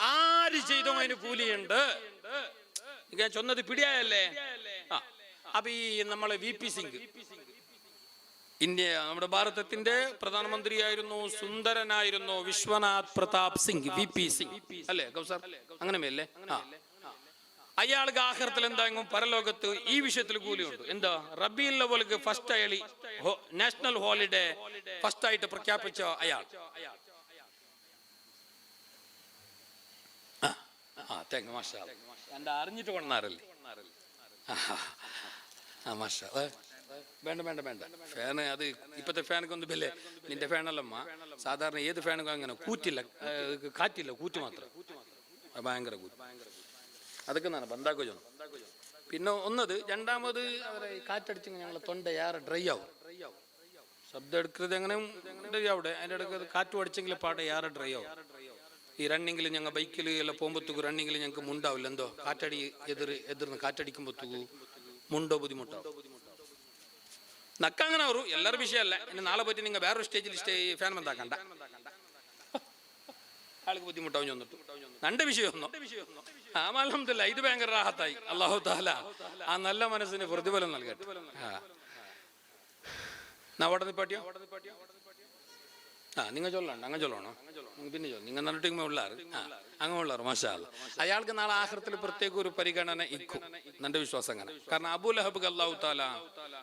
ആര് ചെയ്തോ അതിന് കൂലിയുണ്ട്. ഞാൻ ചൊന്നത് പിടിയായല്ലേ. അപ്പൊ ഈ നമ്മളെ VP സിംഗ്, ഇന്ത്യ നമ്മുടെ ഭാരതത്തിന്റെ പ്രധാനമന്ത്രിയായിരുന്നു, സുന്ദരനായിരുന്നു, വിശ്വനാഥ് പ്രതാപ് സിംഗ്, VP സിംഗ് അല്ലേ ഗൗസർ, അങ്ങനെ അല്ലേ. അയാൾക്ക് ആഖിറത്തിൽ എന്തായെങ്കിലും പരലോകത്ത് ഈ വിഷയത്തിൽ കൂലിയുണ്ട്. എന്താ റബീഉൽ അവ്വൽക്ക് ഫസ്റ്റ് അയാളി നാഷണൽ ഹോളിഡേ ഫസ്റ്റ് ആയിട്ട് പ്രഖ്യാപിച്ച അയാൾ. എന്റെ അറിഞ്ഞിട്ട് കൊണ്ടാറല്ലേ. വേണ്ട വേണ്ട വേണ്ട ഫാന്, അത് ഇപ്പത്തെ ഫാനൊക്കെ ഒന്ന് ബല്ലേ. നിന്റെ ഫാനല്ലമ്മ, സാധാരണ ഏത് ഫാനൊക്കെ അങ്ങനെ കൂറ്റില്ല, കാറ്റില്ല, കൂറ്റ് മാത്രം, ഭയങ്കര കൂറ്റ്. അതൊക്കെ ബന്ധാക്കോ ചെയ്യണം. പിന്നെ ഒന്നത് രണ്ടാമത് അവരെ കാറ്റടിച്ച് ഞങ്ങളെ തൊണ്ട ഏറെ ഡ്രൈ ആവും. ശബ്ദം എടുക്കുന്നത് എങ്ങനെ ഡ്രൈ ആവിടെ, അതിൻ്റെ ഇടയ്ക്ക് കാറ്റ് അടിച്ചെങ്കിൽ പാടെ ഏറെ ഡ്രൈ ആവും. ഈ റണ്ണിങ്ങിൽ ഞങ്ങൾ ബൈക്കിൽ എല്ലാം പോകുമ്പോഴത്തേക്ക് റണ്ണിങ്ങിൽ ഞങ്ങൾക്ക് മുണ്ടാവില്ല. എന്തോ കാറ്റടി എതിർന്ന് കാറ്റടിക്കുമ്പോഴത്തേക്ക് മുണ്ടോ ബുദ്ധിമുട്ടാവും. നക്കങ്ങനെ വരും എല്ലാവരും വിഷയമല്ല. ഇനി നാളെ പറ്റി നിങ്ങൾ വേറൊരു സ്റ്റേജിൽ ഫാൻ ബന്ധാക്കണ്ട, ആൾക്ക് ബുദ്ധിമുട്ടാവും ചെന്നിട്ട് രണ്ട് വിഷയമൊന്നോ. അൽഹംദുലില്ലാ ഇത് ഭയങ്കര റാഹത്തായി. അല്ലാഹു തആല ആ നല്ല മനസ്സിന് പ്രതിഫലം നൽകട്ടെ. അവിടെ പാട്ടിയോ നിങ്ങൾ ചൊല്ലണ്ട, അങ്ങ് ചൊല്ലണോ പിന്നെ നിങ്ങൾ നന്നിട്ട് ഉള്ളാറ് അങ്ങനെ ഉള്ളാറ് മാഷാ അല്ലാഹ്. അയാൾക്ക് നാളെ ആഖിറത്തിൽ പ്രത്യേക ഒരു പരിഗണന ഇക്കും, എന്റെ വിശ്വാസം അങ്ങനെ. കാരണം അബൂ ലഹബ് അല്ലാഹു തആല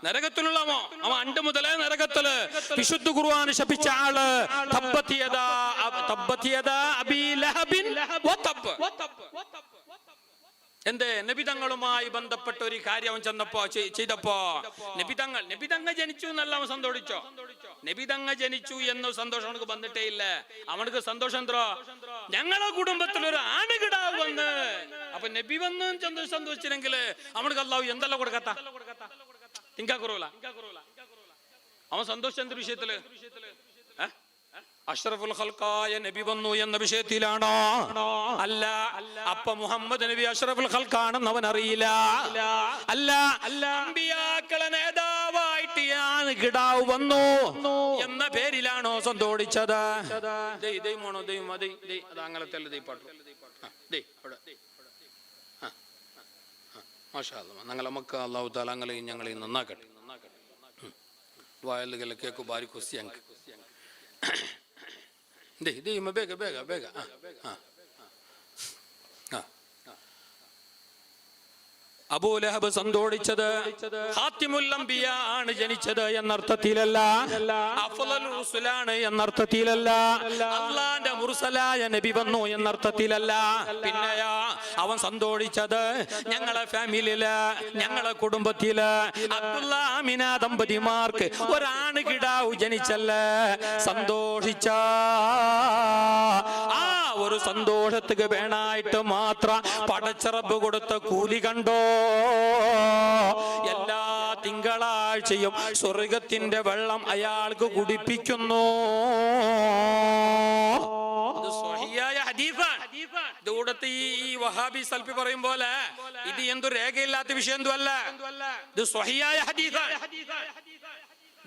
നരകത്തിലുള്ളവോ, അവൻ 2 മുതലേ നരകത്തില്. വിശുദ്ധ ഖുർആൻ ശപിച്ച ആള് തബ്ബത് യദാ അബീ ലഹബിൻ വതബ്. എന്തേ നബിതങ്ങളുമായി ബന്ധപ്പെട്ട ഒരു കാര്യം അവൻ ചെന്നപ്പോ ചെയ്തപ്പോ നബിതങ്ങ ജനിച്ചു എന്നല്ല അവൻ സന്തോഷിച്ചോ. നബിതങ്ങ ജനിച്ചു എന്ന സന്തോഷം അവനക്ക് വന്നിട്ടേ ഇല്ല. അവനക്ക് സന്തോഷം എന്തോ ഞങ്ങളെ കുടുംബത്തിൽ ഒരു ആണുകിടാവ് വന്ന്. അപ്പൊ നബി വന്ന് സന്തോഷിച്ചില്ലെങ്കിൽ അവനക്ക് അല്ലാഹു എന്തെല്ലാം കൊടുക്കത്ത തിങ്കാ കുറവല. അവൻ സന്തോഷം എന്ത് വിഷയത്തില്? അഷ്റഫുൽ ഖൽഖായ നബി വന്നു എന്ന വിഷയത്തിലാണോ? അല്ല. അപ്പൊ മുഹമ്മദ് നബി അഷ്റഫുൽ ഖൽഖാണെന്ന് അവൻ അറിയില്ല. അല്ല, അമ്പിയാക്കളെ നേതാവായിട്ട് കിടാവ് വന്നു എന്ന പേരിലാണോ സന്തോഷിച്ചത്? ഞങ്ങളെ മക്ക അല്ലാഹു തആല ഞങ്ങളെയും നന്നാക്കട്ടെ. വായലുകളെ കേക്കു ബാരി കുസ്തി അങ്ക് ಬೇಗ ಬೇಗ ಬೇಗ. അബൂലഹബ് സന്തോഷിച്ചത് ഖാത്തിമുൽ അംബിയ ആണ് ജനിച്ചത് എന്നർത്ഥത്തിലല്ല, അഫ്ളലുർ റസൂലാണ് എന്നർത്ഥത്തിലല്ല, അല്ലാഹുവിന്റെ മുർസലായ നബി വന്നു എന്നർത്ഥത്തിലല്ല. പിന്നെയാ അവൻ സന്തോഷിച്ചത് ഞങ്ങളെ ഫാമിലിയില്, ഞങ്ങളെ കുടുംബത്തില് അബ്ദുള്ള ആമിന ദമ്പതിമാർക്ക് ഒരാണ് കിടാവ് ജനിച്ചല്ലേ. സന്തോഷിച്ച ആ ഒരു സന്തോഷത്തിന് വേണായിട്ട് മാത്രം പടച്ചറബ് കൊടുത്ത കൂലി കണ്ടോ. എല്ലാ തിങ്കളാഴ്ചയും സ്വർഗത്തിന്റെ വെള്ളം അയാൾക്ക് കുടിപ്പിക്കുന്നു. ഇവിടത്തെ ഈ വഹാബി സൽഫി പറയും പോലെ ഇത് എന്തു രേഖയില്ലാത്ത വിഷയം എന്തുമല്ല, ഇത് സ്വഹിയായ ഹദീസാണ്.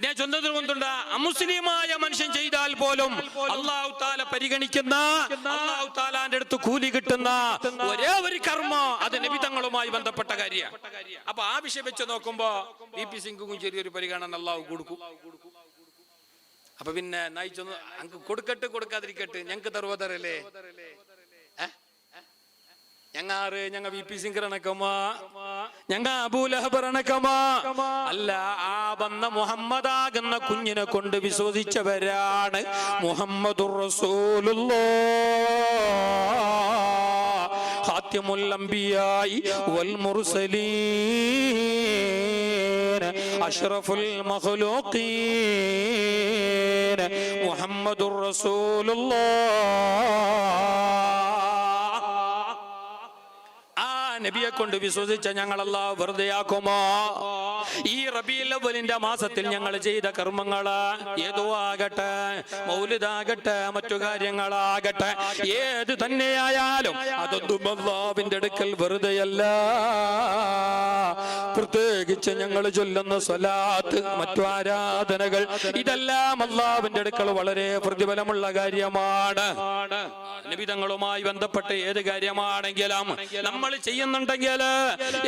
ഞാൻ ചൊന്നതിന് കൊണ്ടുണ്ട്, അമുസ്ലിമായ മനുഷ്യൻ ചെയ്താൽ പോലും അല്ലാഹു തആല പരിഗണിക്കുന്ന, അല്ലാഹു തആലാന്റെ അടുത്ത് കൂലി കിട്ടുന്ന ഒരേ ഒരു കർമ്മ അത് നബി തങ്ങളുമായി ബന്ധപ്പെട്ട കാര്യമാണ്. അപ്പൊ ആ വിഷയം വെച്ച് നോക്കുമ്പോ വി.പി. സിംഗും ചെറിയൊരു പരിഗണന അല്ലാഹു കൊടുക്കും. അപ്പൊ പിന്നെ നയിച്ചൊന്ന് അങ്ങ് കൊടുക്കട്ട് കൊടുക്കാതിരിക്കട്ട് ഞങ്ങക്ക് തരുവതരല്ലേ. ഞങ്ങ വി.പി. സിംഗ് ഇണക്കമാ, ഞങ്ങ അബൂലഹബ് ഇണക്കമാ അല്ല. ആ വന്ന മുഹമ്മദാകുന്ന കുഞ്ഞിനെ കൊണ്ട് വിശ്വസിച്ചവരാണ് മുഹമ്മദുർ റസൂലുള്ളാഹ് ഖാത്തിമുൽ അംബിയായി വൽ മുർസലീൻ അഷ്റഫുൽ മഖ്ലൂഖീൻ മുഹമ്മദുർ റസൂലുള്ളാഹ്. നബിയെ കൊണ്ട് വിശ്വസിച്ച ഞങ്ങൾ അല്ലാഹു വെറുതെയാക്കുമോ? ഈ റബീഉൽ അവ്വലിന്റെ മാസത്തിൽ ഞങ്ങൾ ചെയ്ത കർമ്മങ്ങള് ഏതോ ആകട്ടെ, മൗലിദാകട്ടെ, മറ്റു കാര്യങ്ങളാകട്ടെ, ഏത് തന്നെയായാലും അതൊന്നും അല്ലാഹുവിന്റെ അടുക്കൽ വെറുതെയല്ല. പ്രത്യേകിച്ച് ഞങ്ങൾ ചൊല്ലുന്ന സ്വലാത്ത്, മറ്റു ആരാധനകൾ, ഇതെല്ലാം അല്ലാഹുവിന്റെ അടുക്കൽ വളരെ പ്രതിഫലമുള്ള കാര്യമാണ്. നബിതങ്ങളുമായി ബന്ധപ്പെട്ട് ഏത് കാര്യമാണെങ്കിലും നമ്മൾ ചെയ്യുന്നുണ്ടെങ്കിൽ,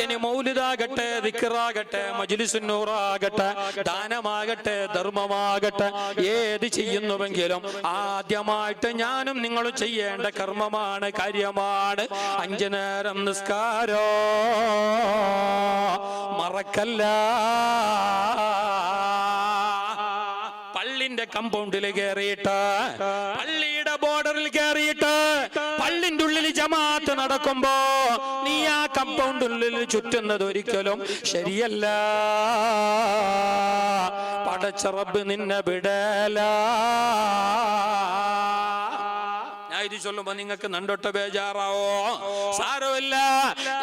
ഇനി മൗലിദാകട്ടെ, ദിക്റാകട്ടെ, മജ്ലിസുൻ നൂറാകട്ടെ, ദാനമാകട്ടെ, ധർമ്മമാകട്ടെ, ഏത് ചെയ്യുന്നുവെങ്കിലും ആദ്യമായിട്ട് ഞാനും നിങ്ങളും ചെയ്യേണ്ട കർമ്മമാണ്, കാര്യമാണ് 5 നേരം നിസ്കാരം. മറക്കല്ല. പള്ളിന്റെ കമ്പൗണ്ടിൽ കയറിയിട്ട്, പള്ളിയുടെ ബോർഡറിൽ കയറിയിട്ട്, പള്ളിന്റെ ഉള്ളിൽ ജമാഅത്ത് നടക്കുമ്പോ നീ ആ കമ്പൗണ്ടിനുള്ളിൽ ചുറ്റുന്നത് ഒരിക്കലും ശരിയല്ല. പടച്ച റബ്ബ് നിന്നെ വിടല. ഞാൻ ഇത് ചൊല്ലുമ്പോ നിങ്ങൾക്ക് നണ്ടൊട്ട ബേജാറാവോ? സാരമില്ല.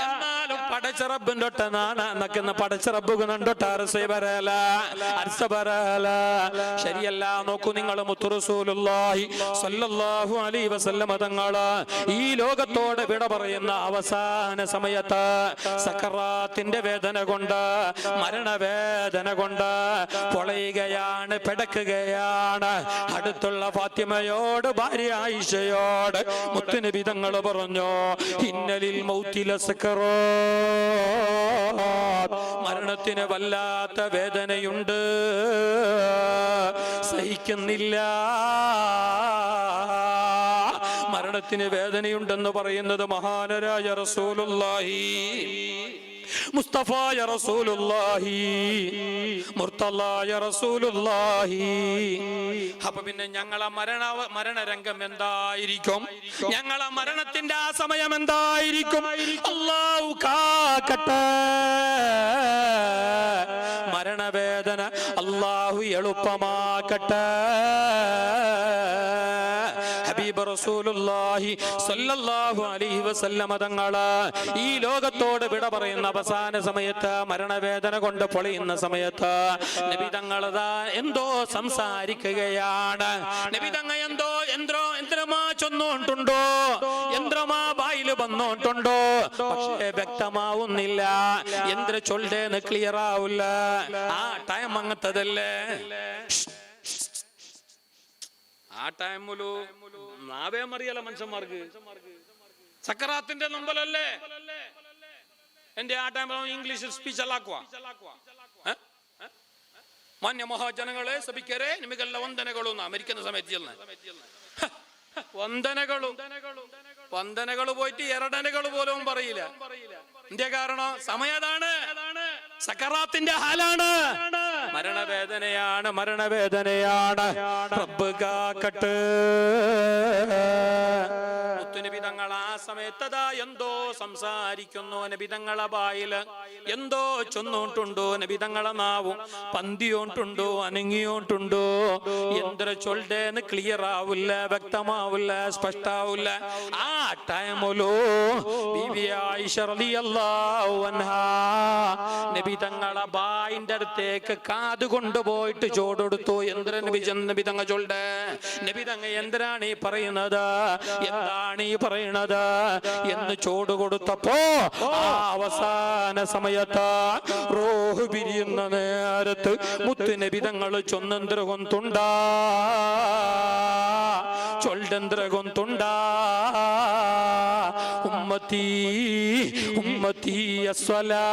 എന്നാലും പടച്ചറബിന്റെ ഒട്ട നാണെന്ന പടച്ചറബ് നണ്ടൊട്ട അരസ വരല, അരസ വരല. ശരിയല്ല. നോക്കൂ നിങ്ങൾ, മുത്തു റസൂലുള്ളാഹി സ്വല്ലല്ലാഹു അലൈഹി വസല്ലമ തങ്ങള് ഈ ലോകത്തോട് വിട പറയുന്ന അവസാന സമയത്ത് സക്കറാത്തിന്റെ വേദന കൊണ്ട്, മരണവേദന കൊണ്ട് പൊളയുകയാണ്, പിടക്കുകയാണ്. അടുത്തുള്ള ഫാത്തിമയോട്, ഭാര്യ ആയിഷയോട് മുത്തുനബി തങ്ങൾ പറഞ്ഞു, ഇന്നലിൽ മൗതില സക്കറാത്ത്, മരണത്തിന് വല്ലാത്ത വേദനയുണ്ട്, സഹിക്കുന്നില്ല. മരണത്തിന് വേദനയുണ്ടെന്ന് പറയുന്നത് മഹാനരായ റസൂലുള്ളാഹി, മുസ്തഫായ റസൂലുള്ളാഹി, മുർത്തലായ റസൂലുള്ളാഹി. അപ്പൊ പിന്നെ ഞങ്ങളെ മരണരംഗം എന്തായിരിക്കും? ഞങ്ങളെ മരണത്തിന്റെ ആ സമയം എന്തായിരിക്കും? അല്ലാഹു കാക്കട്ടെ. മരണവേദന അല്ലാഹു എളുപ്പമാക്കട്ടെ. ഹബീബ് റസൂലുള്ളാഹി സ്വല്ലല്ലാഹു അലൈഹി വസല്ലമ തങ്ങള് ഈ ലോകത്തോട് വിട പറയുന്ന അവസാന സമയത്ത്, മരണവേദന കൊണ്ട് പൊളിയുന്ന സമയത്ത് നബി തങ്ങളതാ എന്തോ സംസാരിക്കുകയാണ്. നബി തങ്ങൾ എന്തോ യന്ത്രമാ ചൊന്നോണ്ടുണ്ടോ, യന്ത്രമാ വായിൽ വന്നോണ്ടുണ്ടോ, പക്ഷേ വ്യക്തമാവുന്നില്ല. യന്ത്ര ചൊല്ലേന്ന് ക്ലിയർ ആവില്ല. ആ ടൈം അങ്ങത്തതല്ലേ. ആ ടൈമിലു നാവേ മറിയല്ല മനുഷ്യന്മാർക്ക്. സക്കറാത്തിന്റെ നമ്പലല്ലേ എന്റെ ആ ടൈമിൽ ഇംഗ്ലീഷിൽ സ്പീച്ച് അല്ലാക്കുക. മാന്യ മഹാജനങ്ങളെ, സഭിക്കരെ, നിമಗೆಲ್ಲ ವಂದನೆಗಳು. ಅಮೆರಿಕನ್ ಸಮಯದಲ್ಲಿ വന്ദനകള് പോയിട്ട് എറടനകൾ പോലും പറയില്ല. എന്തേ കാരണം? സമയതാണ്, സക്കറാത്തിന്റെ ഹാലാണ്, മരണവേദനയാണ്. റബ്ബ് കാക്കട്ടെ. മുത്തുനബി തങ്ങൾ ആ സമയത്തതാ എന്തോ സംസാരിക്കുന്നു. നബി തങ്ങളെ ബായില് എന്തോ ചൊന്നോണ്ടുണ്ടോ, നബി തങ്ങളെ നാവും പന്തിയോണ്ടുണ്ടോ, അനങ്ങിയോണ്ടുണ്ടോ, എന്തൊരു ചൊല്ലേന്ന് ക്ലിയർ ആവില്ല, വ്യക്തമാവില്ല, സ്പഷ്ടാവില്ല. ആ ടൈമിലോ ബീബി ആയിഷ റളിയല്ലാഹു അൻഹാ നബി തങ്ങളെ ബായിന്റെ അടുത്തേക്ക് കാത് കൊണ്ടുപോയിട്ട് ചോടെടുത്തു. എന്തിനാ നബി തങ്ങ ചൊല്ല്? നബി തങ്ങ എന്തിനാണ് ഈ പറയുന്നത്, എന്താണ് ഈ പറയുന്നത് എന്ന് ചോട് കൊടുത്തപ്പോ ആ അവസാന സമയത്ത് റൂഹ് പിരിയുന്ന നേരത്ത് മുത്തുനബി തങ്ങൾ ചൊന്നന്ത്രകൊന്തുണ്ടാ, ചൊല്ലന്ത്രകൊന്തുണ്ടാ. ഉമ്മത്തി ഉമ്മത്തി അസ്വലാ,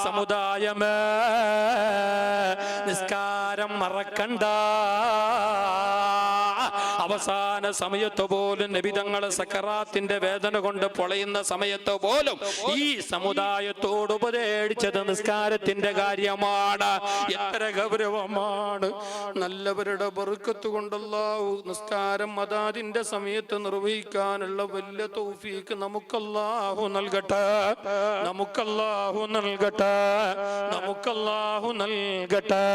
സമുദായമേ നിസ്കാരം മറക്കണ്ട. അവസാന സമയത്ത് പോലും നബി തങ്ങളെ സക്കറാത്തിന്റെ വേദന കൊണ്ട് പൊളയുന്ന സമയത്ത് പോലും ഈ സമുദായത്തോട് ഉപദേശിച്ചത് നിസ്കാരത്തിന്റെ കാര്യമാണ്. എത്ര ഗൗരവമാണ്! നല്ലവരുടെ ബർക്കത്ത് കൊണ്ടല്ലാഹു നിസ്കാരം അതാതിന്റെ സമയത്ത് നിർവഹിക്കാനുള്ള വലിയ തൗഫീക്ക് നമുക്കല്ലാഹു നൽകട്ടെ, നമുക്കല്ലാഹു നൽകട്ടെ, നമുക്കല്ലാഹു നൽകട്ടെ.